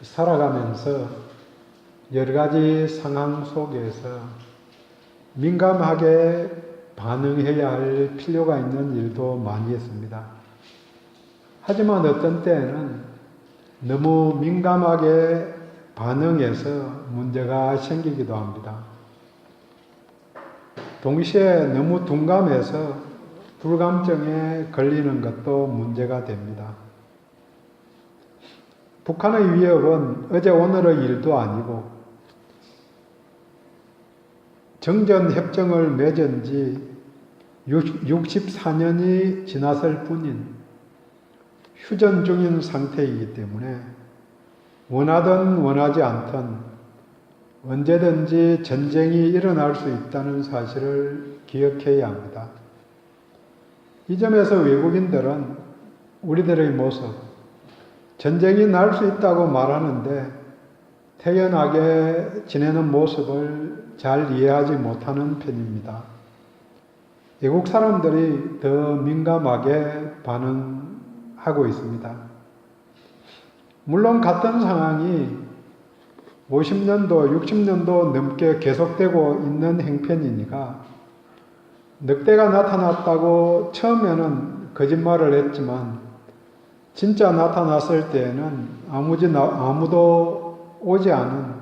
살아가면서 여러 가지 상황 속에서 민감하게 반응해야 할 필요가 있는 일도 많이 있습니다. 하지만 어떤 때에는 너무 민감하게 반응해서 문제가 생기기도 합니다. 동시에 너무 둔감해서 불감증에 걸리는 것도 문제가 됩니다. 북한의 위협은 어제 오늘의 일도 아니고 정전협정을 맺은 지 64년이 지났을 뿐인 휴전 중인 상태이기 때문에 원하든 원하지 않든 언제든지 전쟁이 일어날 수 있다는 사실을 기억해야 합니다. 이 점에서 외국인들은 우리들의 모습, 전쟁이 날 수 있다고 말하는데 태연하게 지내는 모습을 잘 이해하지 못하는 편입니다. 외국 사람들이 더 민감하게 반응하고 있습니다. 물론 같은 상황이 50년도, 60년도 넘게 계속되고 있는 행편이니까 늑대가 나타났다고 처음에는 거짓말을 했지만 진짜 나타났을 때에는 아무도 오지 않은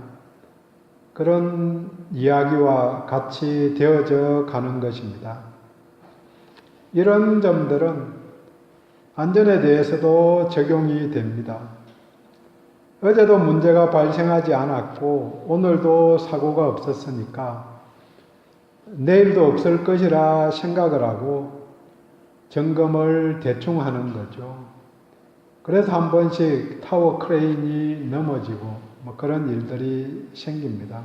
그런 이야기와 같이 되어져 가는 것입니다. 이런 점들은 안전에 대해서도 적용이 됩니다. 어제도 문제가 발생하지 않았고 오늘도 사고가 없었으니까 내일도 없을 것이라 생각을 하고 점검을 대충 하는 거죠. 그래서 한 번씩 타워 크레인이 넘어지고 그런 일들이 생깁니다.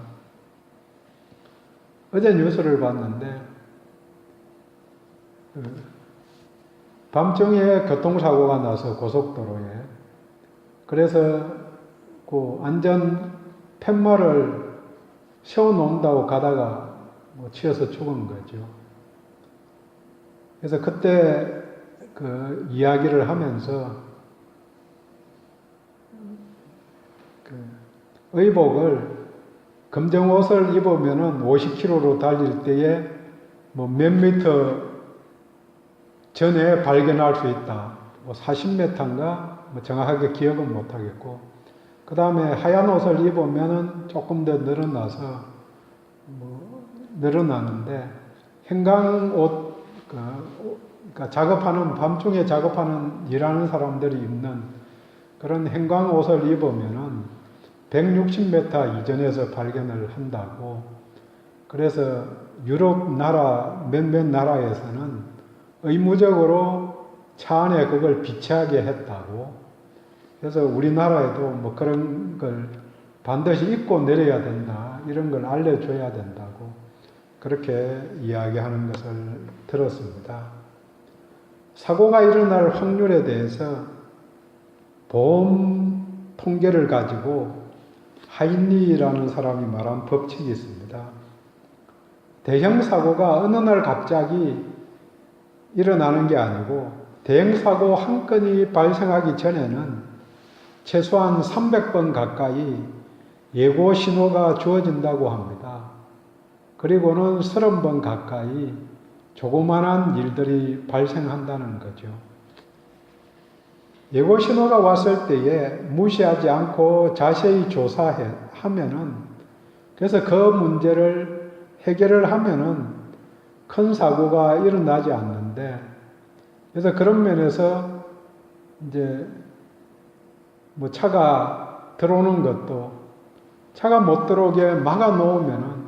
어제 뉴스를 봤는데 밤중에 교통사고가 나서 고속도로에 그래서 그 안전 팻말을 세워놓는다고 가다가 치여서 죽은 거죠. 그래서 그때 그 이야기를 하면서 의복을 검정 옷을 입으면은 50km로 달릴 때에 몇 미터 전에 발견할 수 있다. 40m인가? 정확하게 기억은 못하겠고. 그 다음에 하얀 옷을 입으면은 조금 더 늘어나서, 늘어나는데, 형광 옷, 그러니까 작업하는, 밤중에 작업하는, 일하는 사람들이 입는 그런 형광 옷을 입으면은 160m 이전에서 발견을 한다고. 그래서 유럽 나라, 몇몇 나라에서는 의무적으로 차 안에 그걸 비치하게 했다고. 그래서 우리나라에도 그런 걸 반드시 입고 내려야 된다. 이런 걸 알려줘야 된다고. 그렇게 이야기하는 것을 들었습니다. 사고가 일어날 확률에 대해서 보험 통계를 가지고 하인리라는 사람이 말한 법칙이 있습니다. 대형 사고가 어느 날 갑자기 일어나는 게 아니고 대형 사고 한 건이 발생하기 전에는 최소한 300번 가까이 예고 신호가 주어진다고 합니다. 그리고는 30번 가까이 조그만한 일들이 발생한다는 거죠. 예고 신호가 왔을 때에 무시하지 않고 자세히 조사하면은, 그래서 그 문제를 해결을 하면은 큰 사고가 일어나지 않는데, 그래서 그런 면에서 이제 차가 들어오는 것도 차가 못 들어오게 막아 놓으면은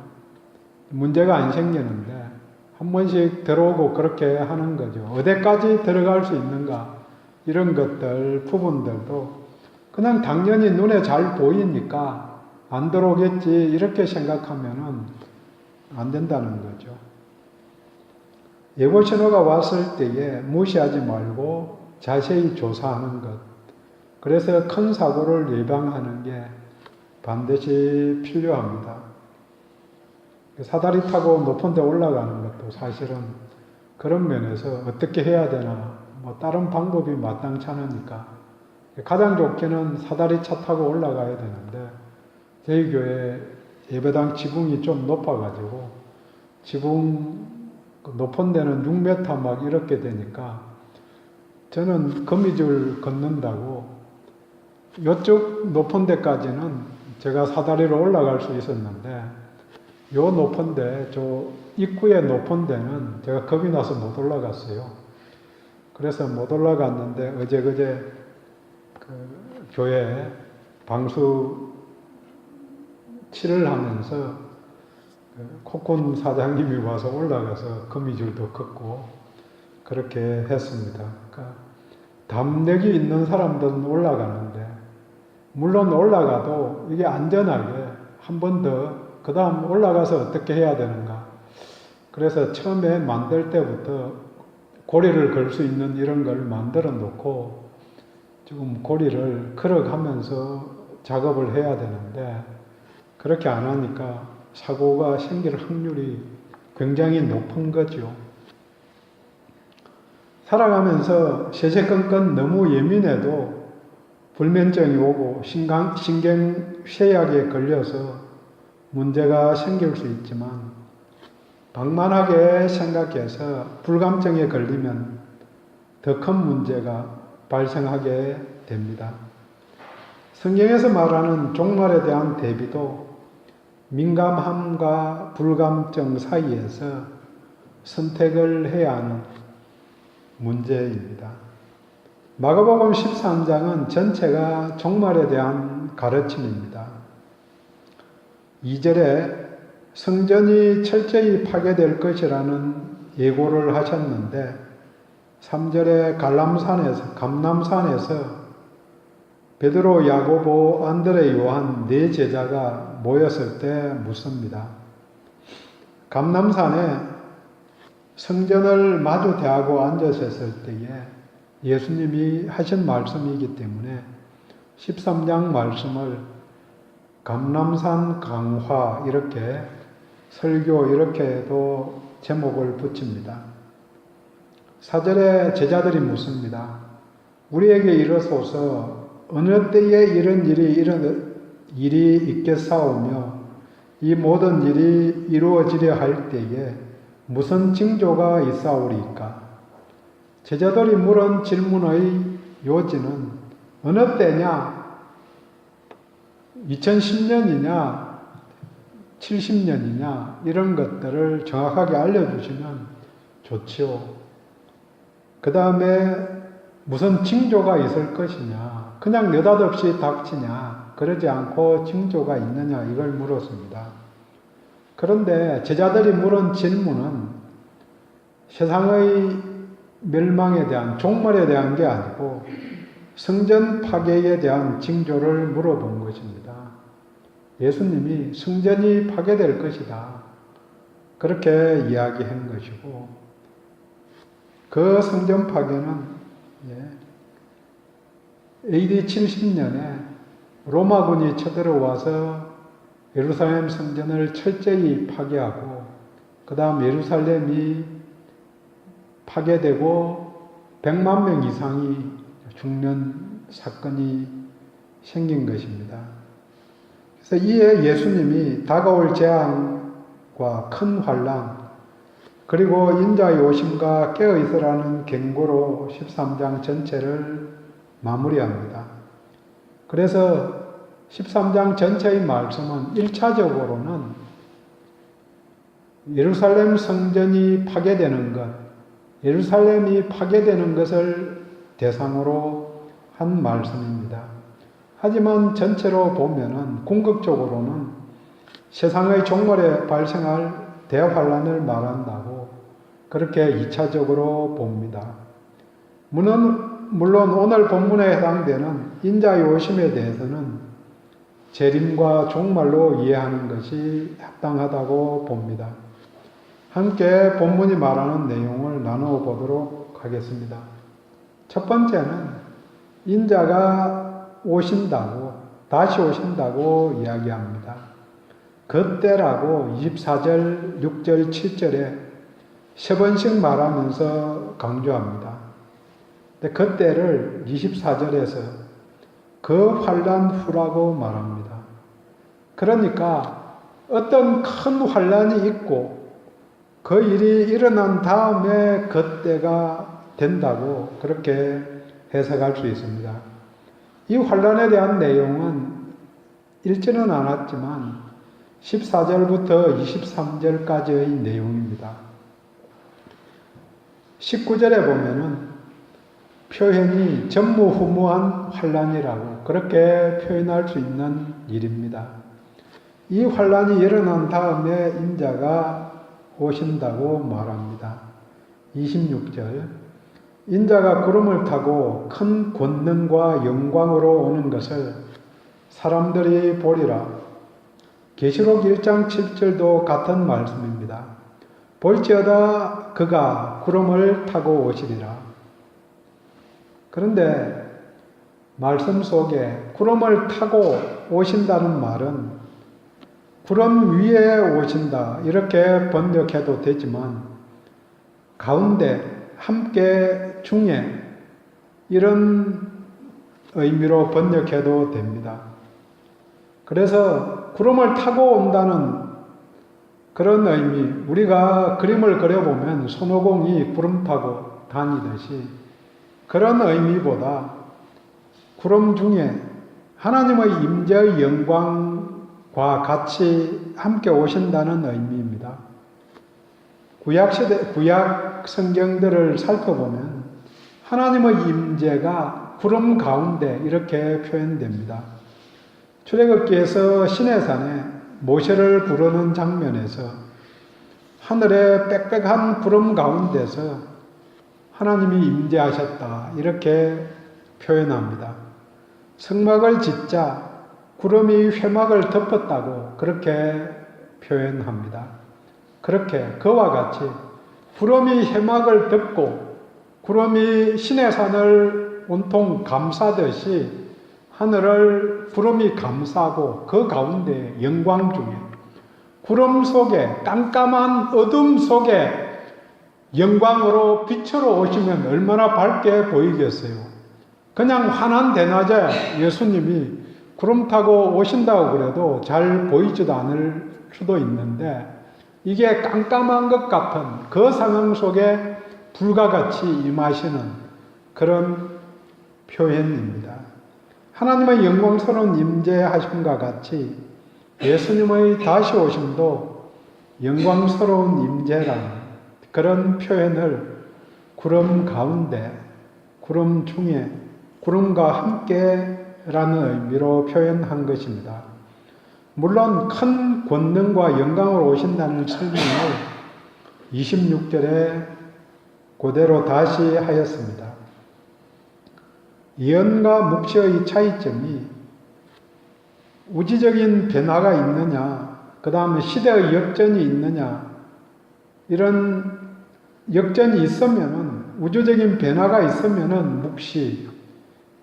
문제가 안 생기는데 한 번씩 들어오고 그렇게 하는 거죠. 어디까지 들어갈 수 있는가? 이런 것들, 부분들도 그냥 당연히 눈에 잘 보이니까 안 들어오겠지 이렇게 생각하면은 안 된다는 거죠. 예고 신호가 왔을 때에 무시하지 말고 자세히 조사하는 것. 그래서 큰 사고를 예방하는 게 반드시 필요합니다. 사다리 타고 높은 데 올라가는 것도 사실은 그런 면에서 어떻게 해야 되나, 다른 방법이 마땅치 않으니까 가장 좋게는 사다리 차 타고 올라가야 되는데 저희 교회 예배당 지붕이 좀 높아가지고 지붕 높은 데는 6m 막 이렇게 되니까 저는 거미줄 걷는다고 이쪽 높은 데까지는 제가 사다리로 올라갈 수 있었는데 요 높은 데, 저 입구에 높은 데는 제가 겁이 나서 못 올라갔어요. 그래서 못 올라갔는데 어제 그 교회 방수 칠을 하면서 코쿤 사장님이 와서 올라가서 거미줄도 걷고 그렇게 했습니다. 그러니까 담력이 있는 사람들은 올라가는데 물론 올라가도 이게 안전하게 한 번 더 그 다음 올라가서 어떻게 해야 되는가. 그래서 처음에 만들 때부터 고리를 걸 수 있는 이런 걸 만들어 놓고 지금 고리를 걸어가면서 작업을 해야 되는데 그렇게 안 하니까 사고가 생길 확률이 굉장히 높은 거죠. 살아가면서 세세건건 너무 예민해도 불면증이 오고 신경쇠약에 걸려서 문제가 생길 수 있지만 방만하게 생각해서 불감증에 걸리면 더 큰 문제가 발생하게 됩니다. 성경에서 말하는 종말에 대한 대비도 민감함과 불감증 사이에서 선택을 해야 하는 문제입니다. 마가복음 13장은 전체가 종말에 대한 가르침입니다. 2절에 성전이 철저히 파괴될 것이라는 예고를 하셨는데 3절에 감람산에서 베드로, 야고보, 안드레, 요한 네 제자가 모였을 때 묻습니다. 감람산에 성전을 마주 대하고 앉으셨을 때에 예수님이 하신 말씀이기 때문에 13장 말씀을 감람산 강화 이렇게 설교 이렇게도 제목을 붙입니다. 4절에 제자들이 묻습니다. 우리에게 이르소서 어느 때에 이런 일이 있겠사오며 이 모든 일이 이루어지려 할 때에 무슨 징조가 있사오리이까? 제자들이 물은 질문의 요지는 어느 때냐? 2010년이냐? 70년이냐? 이런 것들을 정확하게 알려주시면 좋지요. 그 다음에 무슨 징조가 있을 것이냐? 그냥 느닷없이 닥치냐? 그러지 않고 징조가 있느냐? 이걸 물었습니다. 그런데 제자들이 물은 질문은 세상의 멸망에 대한, 종말에 대한 게 아니고 성전 파괴에 대한 징조를 물어본 것입니다. 예수님이 성전이 파괴될 것이다. 그렇게 이야기한 것이고 그 성전 파괴는 AD 70년에 로마군이 쳐들어와서 예루살렘 성전을 철저히 파괴하고 그 다음 예루살렘이 파괴되고 100만 명 이상이 죽는 사건이 생긴 것입니다. 그래서 이에 예수님이 다가올 재앙과 큰 환난 그리고 인자의 오심과 깨어있으라는 경고로 13장 전체를 마무리합니다. 그래서 13장 전체의 말씀은 1차적으로는 예루살렘 성전이 파괴되는 것, 예루살렘이 파괴되는 것을 대상으로 한 말씀입니다. 하지만 전체로 보면은 궁극적으로는 세상의 종말에 발생할 대환란을 말한다고 그렇게 2차적으로 봅니다. 물론 오늘 본문에 해당되는 인자의 오심에 대해서는 재림과 종말로 이해하는 것이 합당하다고 봅니다. 함께 본문이 말하는 내용을 나누어 보도록 하겠습니다. 첫 번째는 인자가 다시 오신다고 이야기합니다. 그때라고 24절, 6절, 7절에 세 번씩 말하면서 강조합니다. 근데 그때를 24절에서 그 환란 후라고 말합니다. 그러니까 어떤 큰 환란이 있고 그 일이 일어난 다음에 그때가 된다고 그렇게 해석할 수 있습니다. 이 환란에 대한 내용은 읽지는 않았지만 14절부터 23절까지의 내용입니다. 19절에 보면은 표현이 전무후무한 환란이라고 그렇게 표현할 수 있는 일입니다. 이 환란이 일어난 다음에 인자가 오신다고 말합니다. 26절 인자가 구름을 타고 큰 권능과 영광으로 오는 것을 사람들이 보리라. 계시록 1장 7절도 같은 말씀입니다. 볼지어다 그가 구름을 타고 오시리라. 그런데 말씀 속에 구름을 타고 오신다는 말은 구름 위에 오신다 이렇게 번역해도 되지만 가운데 함께 중에 이런 의미로 번역해도 됩니다. 그래서 구름을 타고 온다는 그런 의미, 우리가 그림을 그려보면 손오공이 구름 타고 다니듯이 그런 의미보다 구름 중에 하나님의 임재의 영광과 같이 함께 오신다는 의미입니다. 구약 성경들을 살펴보면 하나님의 임재가 구름 가운데 이렇게 표현됩니다. 출애굽기에서 시내산에 모세를 부르는 장면에서 하늘에 빽빽한 구름 가운데서 하나님이 임재하셨다 이렇게 표현합니다. 성막을 짓자 구름이 회막을 덮었다고 그렇게 표현합니다. 그렇게 그와 같이 구름이 회막을 덮고 구름이 시내산을 온통 감싸듯이 하늘을 구름이 감싸고 그 가운데 영광 중에 구름 속에 깜깜한 어둠 속에 영광으로 빛으로 오시면 얼마나 밝게 보이겠어요. 그냥 환한 대낮에 예수님이 구름 타고 오신다고 그래도 잘 보이지도 않을 수도 있는데 이게 깜깜한 것 같은 그 상황 속에 불과 같이 임하시는 그런 표현입니다. 하나님의 영광스러운 임재하심과 같이 예수님의 다시 오심도 영광스러운 임재라는 그런 표현을 구름 가운데, 구름 중에, 구름과 함께라는 의미로 표현한 것입니다. 물론 큰 권능과 영광으로 오신다는 설명을 26절에 그대로 다시 하였습니다. 예언과 묵시의 차이점이 우주적인 변화가 있느냐, 그 다음에 시대의 역전이 있느냐, 이런 역전이 있으면은, 우주적인 변화가 있으면은 묵시,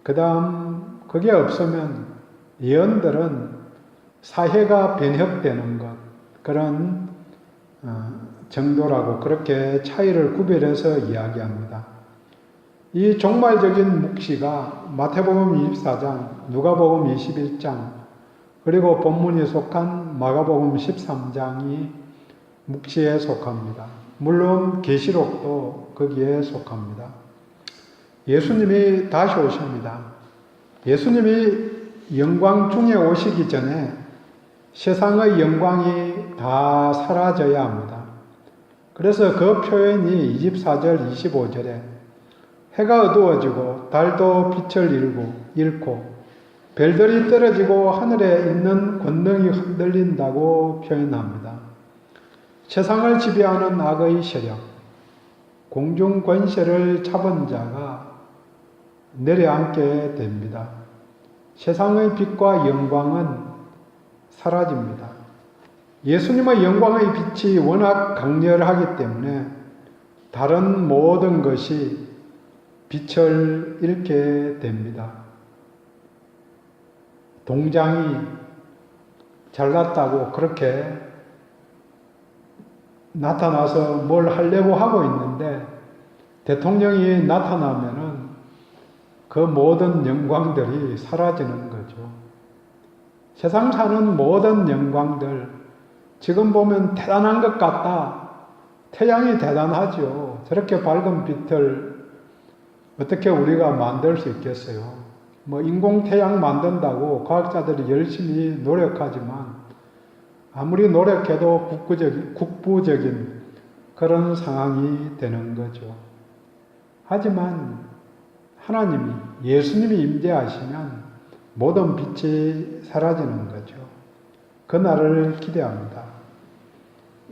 그 다음 그게 없으면 예언들은 사회가 변혁되는 것, 그런 정도라고 그렇게 차이를 구별해서 이야기합니다. 이 종말적인 묵시가 마태복음 24장, 누가복음 21장, 그리고 본문이 속한 마가복음 13장이 묵시에 속합니다. 물론 계시록도 거기에 속합니다. 예수님이 다시 오십니다. 예수님이 영광 중에 오시기 전에 세상의 영광이 다 사라져야 합니다. 그래서 그 표현이 24절, 25절에 해가 어두워지고 달도 빛을 잃고 별들이 떨어지고 하늘에 있는 권능이 흔들린다고 표현합니다. 세상을 지배하는 악의 세력, 공중 권세를 잡은 자가 내려앉게 됩니다. 세상의 빛과 영광은 사라집니다. 예수님의 영광의 빛이 워낙 강렬하기 때문에 다른 모든 것이 빛을 잃게 됩니다. 동장이 잘났다고 그렇게 나타나서 뭘 하려고 하고 있는데 대통령이 나타나면은 그 모든 영광들이 사라지는 거죠. 세상 사는 모든 영광들, 지금 보면 대단한 것 같다. 태양이 대단하죠. 저렇게 밝은 빛을 어떻게 우리가 만들 수 있겠어요? 뭐 인공태양 만든다고 과학자들이 열심히 노력하지만 아무리 노력해도 국부적인 그런 상황이 되는 거죠. 하지만 하나님이, 예수님이 임재하시면 모든 빛이 사라지는 거죠. 그날을 기대합니다.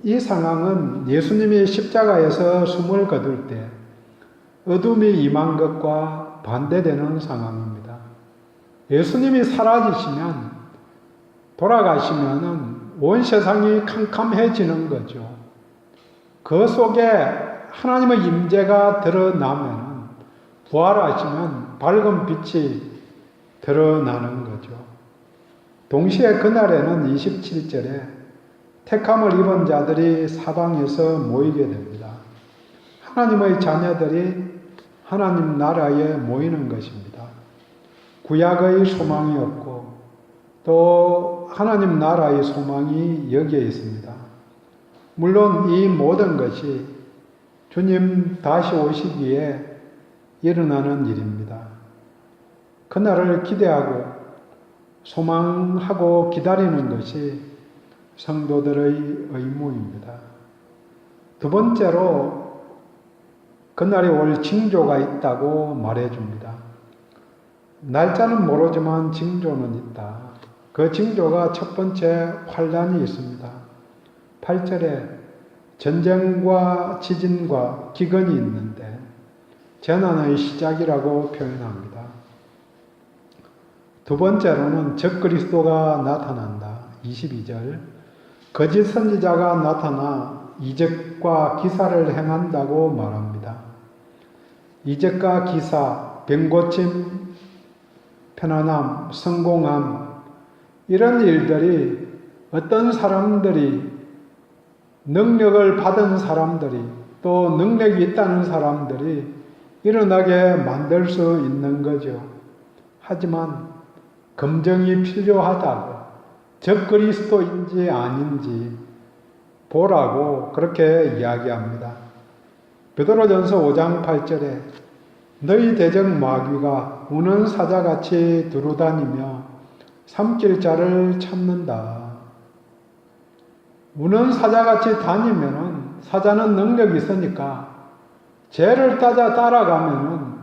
이 상황은 예수님이 십자가에서 숨을 거둘 때 어둠이 임한 것과 반대되는 상황입니다. 예수님이 사라지시면, 돌아가시면은 온 세상이 캄캄해지는 거죠. 그 속에 하나님의 임재가 드러나면, 부활하시면 밝은 빛이 드러나는 거죠. 동시에 그날에는 27절에 택함을 입은 자들이 사방에서 모이게 됩니다. 하나님의 자녀들이 하나님 나라에 모이는 것입니다. 구약의 소망이 없고 또 하나님 나라의 소망이 여기에 있습니다. 물론 이 모든 것이 주님 다시 오시기에 일어나는 일입니다. 그날을 기대하고 소망하고 기다리는 것이 성도들의 의무입니다. 두 번째로 그날이 올 징조가 있다고 말해줍니다. 날짜는 모르지만 징조는 있다. 그 징조가 첫 번째 환란이 있습니다. 8절에 전쟁과 지진과 기근이 있는데 재난의 시작이라고 표현합니다. 두 번째로는 적그리스도가 나타난다. 22절 거짓 선지자가 나타나 이적과 기사를 행한다고 말합니다. 이적과 기사, 병고침, 편안함, 성공함 이런 일들이 어떤 사람들이 능력을 받은 사람들이 또 능력이 있다는 사람들이 일어나게 만들 수 있는 거죠. 하지만 검증이 필요하다고 적그리스도인지 아닌지 보라고 그렇게 이야기합니다. 베드로전서 5장 8절에 너희 대적 마귀가 우는 사자같이 두루다니며 삼킬 자를 찾는다. 우는 사자같이 다니면은 사자는 능력이 있으니까 죄를 따라가면은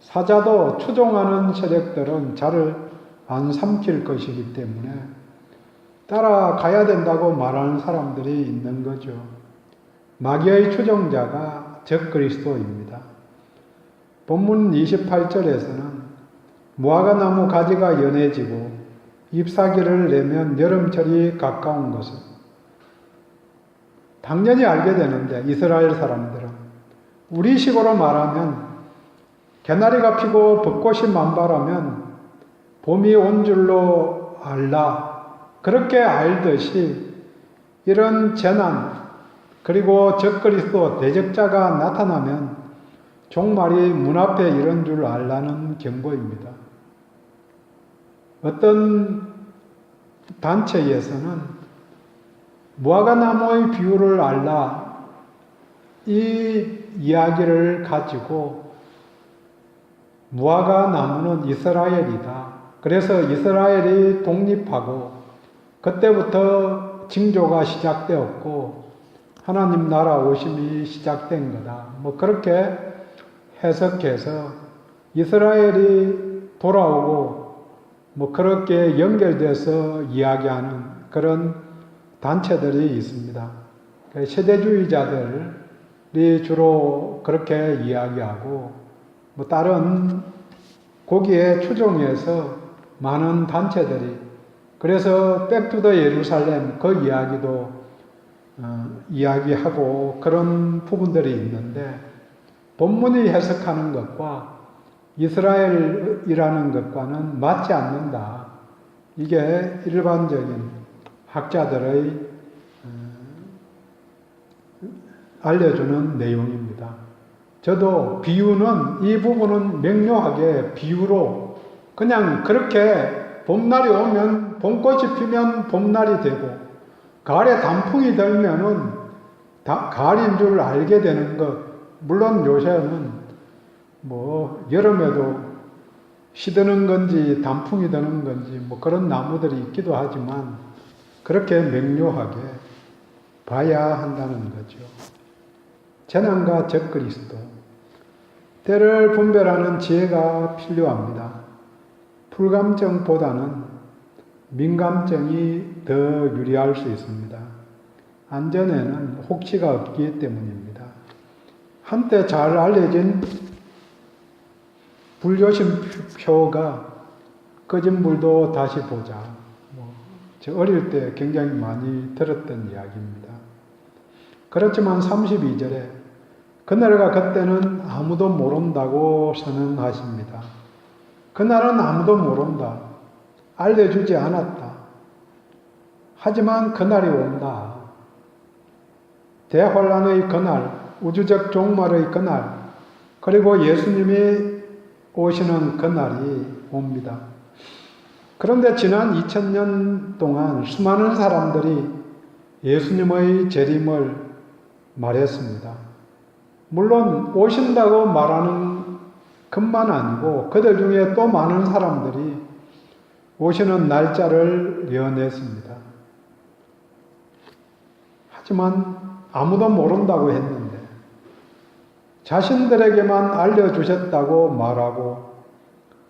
사자도 추종하는 세력들은 자를 안 삼킬 것이기 때문에 따라가야 된다고 말하는 사람들이 있는 거죠. 마귀의 추종자가 적그리스도입니다. 본문 28절에서는 무화과나무 가지가 연해지고 잎사귀를 내면 여름철이 가까운 것을 당연히 알게 되는데 이스라엘 사람들은 우리식으로 말하면 개나리가 피고 벚꽃이 만발하면 봄이 온 줄로 알라 그렇게 알듯이 이런 재난 그리고 적그리스도 대적자가 나타나면 종말이 문 앞에 이런 줄 알라는 경고입니다. 어떤 단체에서는 무화과나무의 비유를 알라 이 이야기를 가지고 무화과나무는 이스라엘이다. 그래서 이스라엘이 독립하고 그때부터 징조가 시작되었고 하나님 나라 오심이 시작된 거다. 뭐 그렇게 해석해서 이스라엘이 돌아오고 뭐 그렇게 연결돼서 이야기하는 그런 단체들이 있습니다. 세대주의자들이 주로 그렇게 이야기하고 뭐 다른 거기에 추종해서 많은 단체들이 그래서 백투더 예루살렘 그 이야기도 이야기하고 그런 부분들이 있는데 본문이 해석하는 것과 이스라엘이라는 것과는 맞지 않는다. 이게 일반적인 학자들의 알려주는 내용입니다. 저도 비유는 이 부분은 명료하게 비유로 그냥 그렇게 봄날이 오면 봄꽃이 피면 봄날이 되고 가을에 단풍이 들면은 가을인 줄 알게 되는 것. 물론 요새는 뭐 여름에도 시드는 건지 단풍이 드는 건지 뭐 그런 나무들이 있기도 하지만 그렇게 명료하게 봐야 한다는 거죠. 재난과 적그리스도. 때를 분별하는 지혜가 필요합니다. 풀감정보다는 민감증이 더 유리할 수 있습니다. 안전에는 혹시가 없기 때문입니다. 한때 잘 알려진 불조심표가 꺼진 불도 다시 보자. 저 어릴 때 굉장히 많이 들었던 이야기입니다. 그렇지만 32절에 그날과 그때는 아무도 모른다고 선언하십니다. 그날은 아무도 모른다. 알려주지 않았다. 하지만 그날이 온다. 대환란의 그날, 우주적 종말의 그날, 그리고 예수님이 오시는 그날이 옵니다. 그런데 지난 2000년 동안 수많은 사람들이 예수님의 재림을 말했습니다. 물론 오신다고 말하는 것만 아니고 그들 중에 또 많은 사람들이 오시는 날짜를 예언했습니다. 하지만 아무도 모른다고 했는데 자신들에게만 알려주셨다고 말하고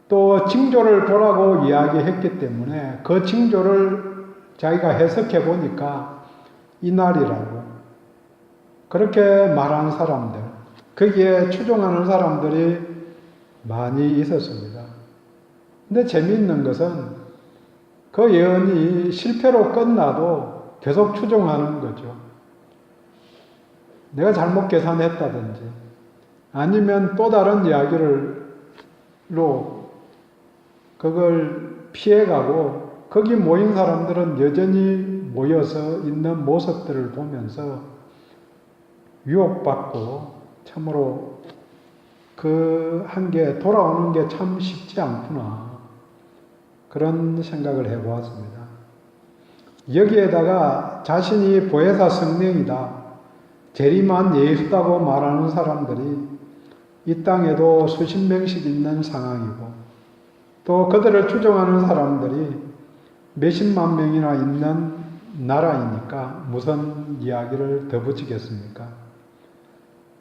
또 징조를 보라고 이야기했기 때문에 그 징조를 자기가 해석해 보니까 이날이라고 그렇게 말한 사람들, 거기에 추종하는 사람들이 많이 있었습니다. 근데 재미있는 것은 그 예언이 실패로 끝나도 계속 추종하는 거죠. 내가 잘못 계산했다든지 아니면 또 다른 이야기로 그걸 피해가고 거기 모인 사람들은 여전히 모여서 있는 모습들을 보면서 유혹받고 참으로 그 한계 돌아오는 게 참 쉽지 않구나 그런 생각을 해보았습니다. 여기에다가 자신이 보혜사 성령이다 재림한 예수다고 말하는 사람들이 이 땅에도 수십 명씩 있는 상황이고 또 그들을 추종하는 사람들이 몇십만 명이나 있는 나라이니까 무슨 이야기를 더 붙이겠습니까?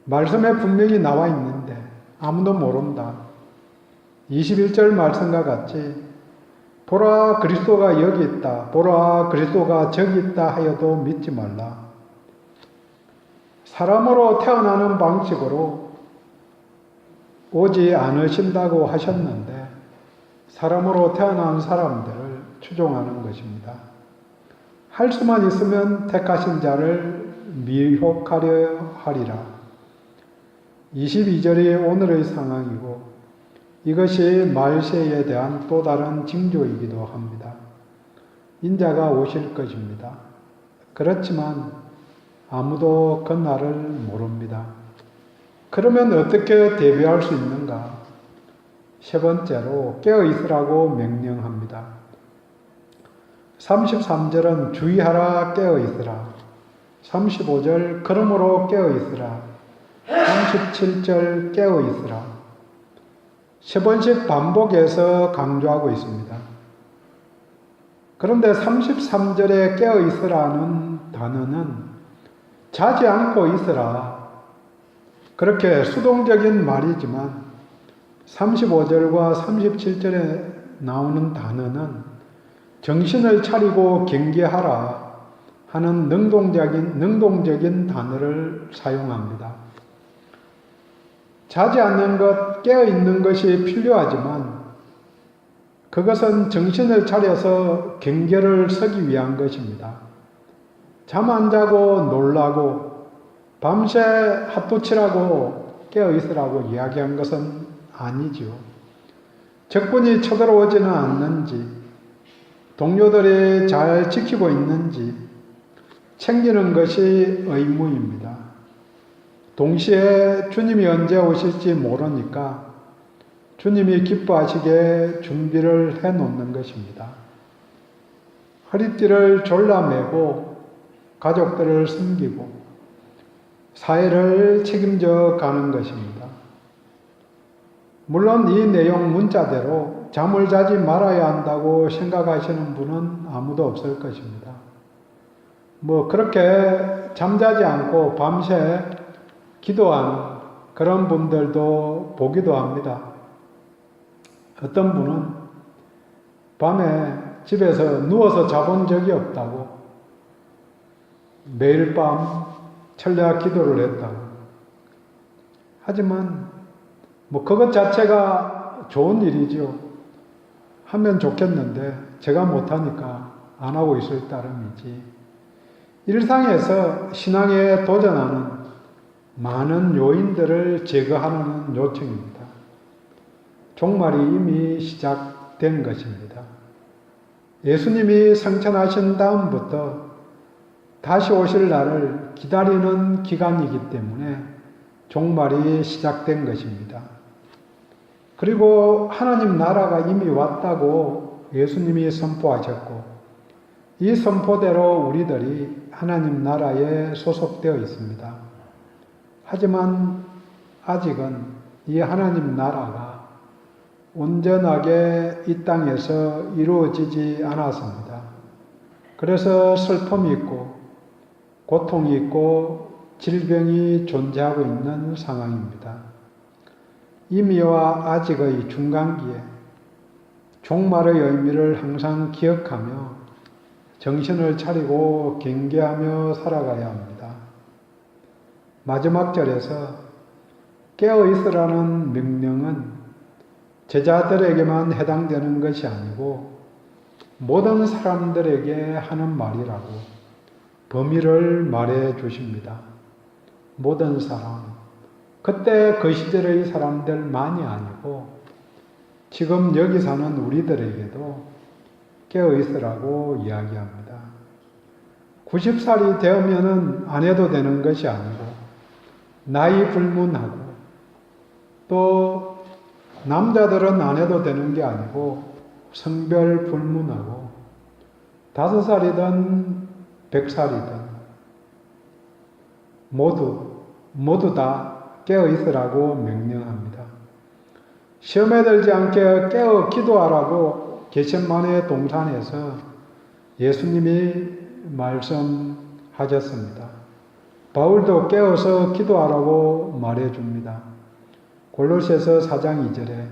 말씀에 분명히 나와 있는데 아무도 모른다. 21절 말씀과 같이 보라 그리스도가 여기 있다. 보라 그리스도가 저기 있다 하여도 믿지 말라. 사람으로 태어나는 방식으로 오지 않으신다고 하셨는데 사람으로 태어난 사람들을 추종하는 것입니다. 할 수만 있으면 택하신 자를 미혹하려 하리라. 22절이 오늘의 상황이고 이것이 말세에 대한 또 다른 징조이기도 합니다. 인자가 오실 것입니다. 그렇지만 아무도 그날을 모릅니다. 그러면 어떻게 대비할 수 있는가? 세 번째로 깨어있으라고 명령합니다. 33절은 주의하라 깨어있으라. 35절 그러므로 깨어있으라. 37절 깨어있으라. 세 번씩 반복해서 강조하고 있습니다. 그런데 33절에 깨어있으라는 단어는 자지 않고 있으라. 그렇게 수동적인 말이지만 35절과 37절에 나오는 단어는 정신을 차리고 경계하라 하는 능동적인 단어를 사용합니다. 자지 않는 것, 깨어있는 것이 필요하지만 그것은 정신을 차려서 경계를 서기 위한 것입니다. 잠 안 자고 놀라고 밤새 핫도치라고 깨어있으라고 이야기한 것은 아니지요. 적군이 쳐들어오지는 않는지 동료들이 잘 지키고 있는지 챙기는 것이 의무입니다. 동시에 주님이 언제 오실지 모르니까 주님이 기뻐하시게 준비를 해 놓는 것입니다. 허리띠를 졸라매고 가족들을 섬기고 사회를 책임져 가는 것입니다. 물론 이 내용 문자대로 잠을 자지 말아야 한다고 생각하시는 분은 아무도 없을 것입니다. 그렇게 잠자지 않고 밤새 기도하는 그런 분들도 보기도 합니다. 어떤 분은 밤에 집에서 누워서 자본 적이 없다고 매일 밤 철야 기도를 했다고. 하지만 그것 자체가 좋은 일이죠. 하면 좋겠는데 제가 못하니까 안 하고 있을 따름이지. 일상에서 신앙에 도전하는 많은 요인들을 제거하는 요청입니다. 종말이 이미 시작된 것입니다. 예수님이 승천하신 다음부터 다시 오실 날을 기다리는 기간이기 때문에 종말이 시작된 것입니다. 그리고 하나님 나라가 이미 왔다고 예수님이 선포하셨고 이 선포대로 우리들이 하나님 나라에 소속되어 있습니다. 하지만 아직은 이 하나님 나라가 온전하게 이 땅에서 이루어지지 않았습니다. 그래서 슬픔이 있고 고통이 있고 질병이 존재하고 있는 상황입니다. 이미와 아직의 중간기에 종말의 의미를 항상 기억하며 정신을 차리고 경계하며 살아가야 합니다. 마지막 절에서 깨어 있으라는 명령은 제자들에게만 해당되는 것이 아니고 모든 사람들에게 하는 말이라고 범위를 말해 주십니다. 모든 사람, 그때 그 시절의 사람들만이 아니고 지금 여기 사는 우리들에게도 깨어 있으라고 이야기합니다. 90살이 되면은 안 해도 되는 것이 아니고 나이 불문하고 또 남자들은 안 해도 되는 게 아니고 성별 불문하고 5살이든 100살이든 모두 다 깨어 있으라고 명령합니다. 시험에 들지 않게 깨어 기도하라고 겟세마네 동산에서 예수님이 말씀하셨습니다. 바울도 깨어서 기도하라고 말해줍니다. 골로새서 4장 2절에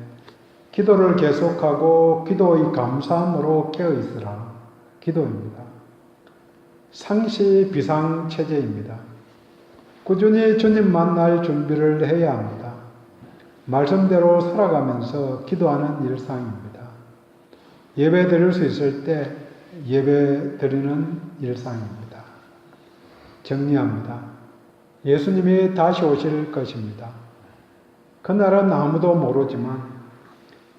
기도를 계속하고 기도의 감사함으로 깨어 있으라 기도입니다. 상시 비상 체제입니다. 꾸준히 주님 만날 준비를 해야 합니다. 말씀대로 살아가면서 기도하는 일상입니다. 예배 드릴 수 있을 때 예배 드리는 일상입니다. 정리합니다. 예수님이 다시 오실 것입니다. 그날은 아무도 모르지만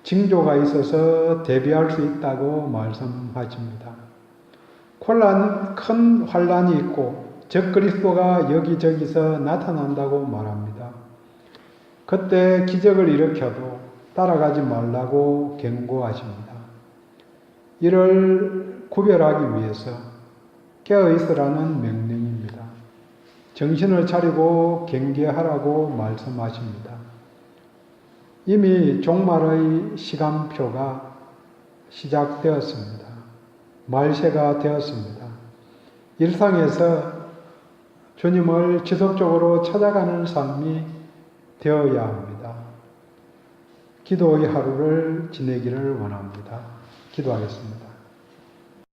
징조가 있어서 대비할 수 있다고 말씀하십니다. 큰 환란이 있고 적그리스도가 여기저기서 나타난다고 말합니다. 그때 기적을 일으켜도 따라가지 말라고 경고하십니다. 이를 구별하기 위해서 깨어있으라는 명령입니다. 정신을 차리고 경계하라고 말씀하십니다. 이미 종말의 시간표가 시작되었습니다. 말세가 되었습니다. 일상에서 주님을 지속적으로 찾아가는 삶이 되어야 합니다. 기도의 하루를 지내기를 원합니다. 기도하겠습니다.